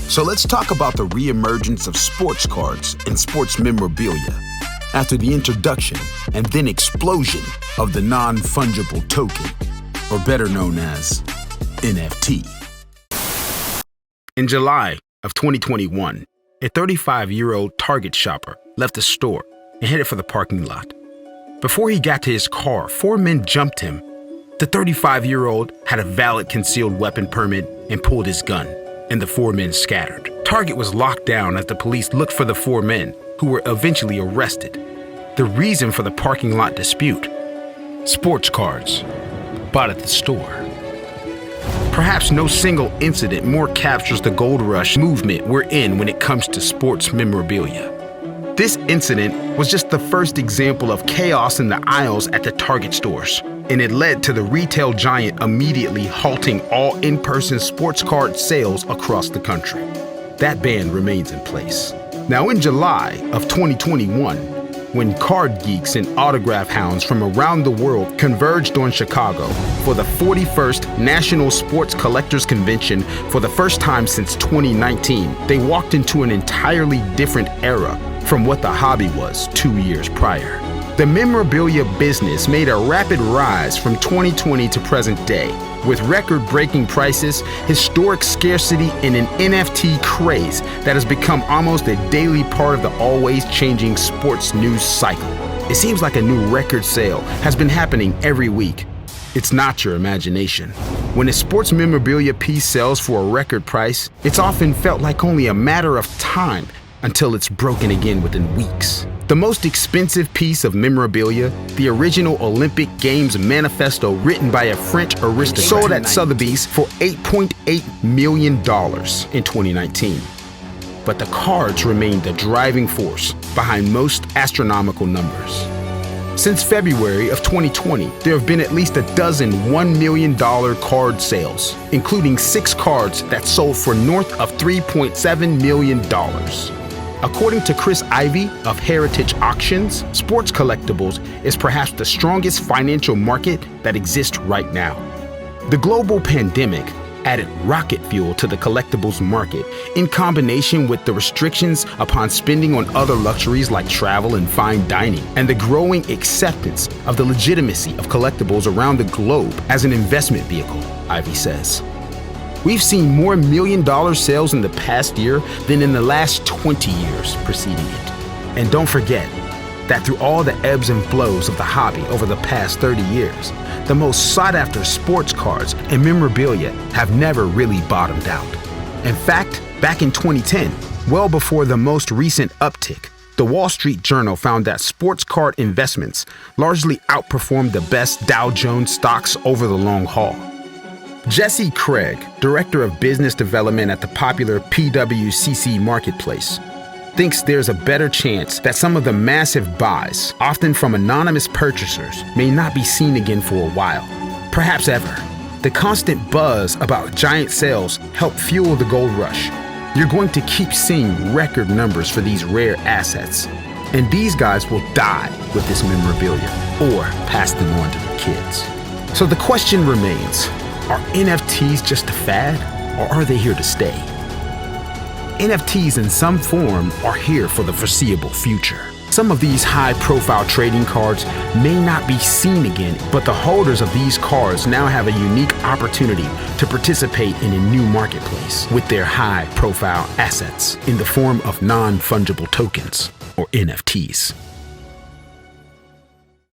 So let's talk about the reemergence of sports cards and sports memorabilia after the introduction and then explosion of the non-fungible token, or better known as NFT. In July of 2021, a 35-year-old Target shopper left the store and headed for the parking lot. Before he got to his car, 4 men jumped him. The 35-year-old had a valid concealed weapon permit and pulled his gun, and the 4 men scattered. Target was locked down as the police looked for the 4 men, who were eventually arrested. The reason for the parking lot dispute: sports cards bought at the store. Perhaps no single incident more captures the gold rush movement we're in when it comes to sports memorabilia. This incident was just the first example of chaos in the aisles at the Target stores, and it led to the retail giant immediately halting all in-person sports card sales across the country. That ban remains in place. Now, in July of 2021, when card geeks and autograph hounds from around the world converged on Chicago for the 41st National Sports Collectors Convention for the first time since 2019, they walked into an entirely different era from what the hobby was 2 years prior. The memorabilia business made a rapid rise from 2020 to present day, with record-breaking prices, historic scarcity, and an NFT craze that has become almost a daily part of the always-changing sports news cycle. It seems like a new record sale has been happening every week. It's not your imagination. When a sports memorabilia piece sells for a record price, it's often felt like only a matter of time until it's broken again within weeks. The most expensive piece of memorabilia, the original Olympic Games manifesto written by a French aristocrat, sold at Sotheby's for $8.8 million in 2019. But the cards remain the driving force behind most astronomical numbers. Since February of 2020, there have been at least a dozen $1 million card sales, including 6 cards that sold for north of $3.7 million. According to 𝐘𝐈𝐒 of Heritage Auctions, sports collectibles is perhaps the strongest financial market that exists right now. The global pandemic added rocket fuel to the collectibles market in combination with the restrictions upon spending on other luxuries like travel and fine dining, and the growing acceptance of the legitimacy of collectibles around the globe as an investment vehicle, Ivy says. We've seen more million-dollar sales in the past year than in the last 20 years preceding it. And don't forget that through all the ebbs and flows of the hobby over the past 30 years, the most sought-after sports cards and memorabilia have never really bottomed out. In fact, back in 2010, well before the most recent uptick, the Wall Street Journal found that sports card investments largely outperformed the best Dow Jones stocks over the long haul. Jesse Craig, Director of Business Development at the popular PWCC Marketplace, thinks there's a better chance that some of the massive buys, often from anonymous purchasers, may not be seen again for a while, perhaps ever. The constant buzz about giant sales helped fuel the gold rush. You're going to keep seeing record numbers for these rare assets, and these guys will die with this memorabilia or pass them on to their kids. So the question remains, are NFTs just a fad, or are they here to stay? NFTs in some form are here for the foreseeable future. Some of these high-profile trading cards may not be seen again, but the holders of these cards now have a unique opportunity to participate in a new marketplace with their high-profile assets in the form of non-fungible tokens, or NFTs.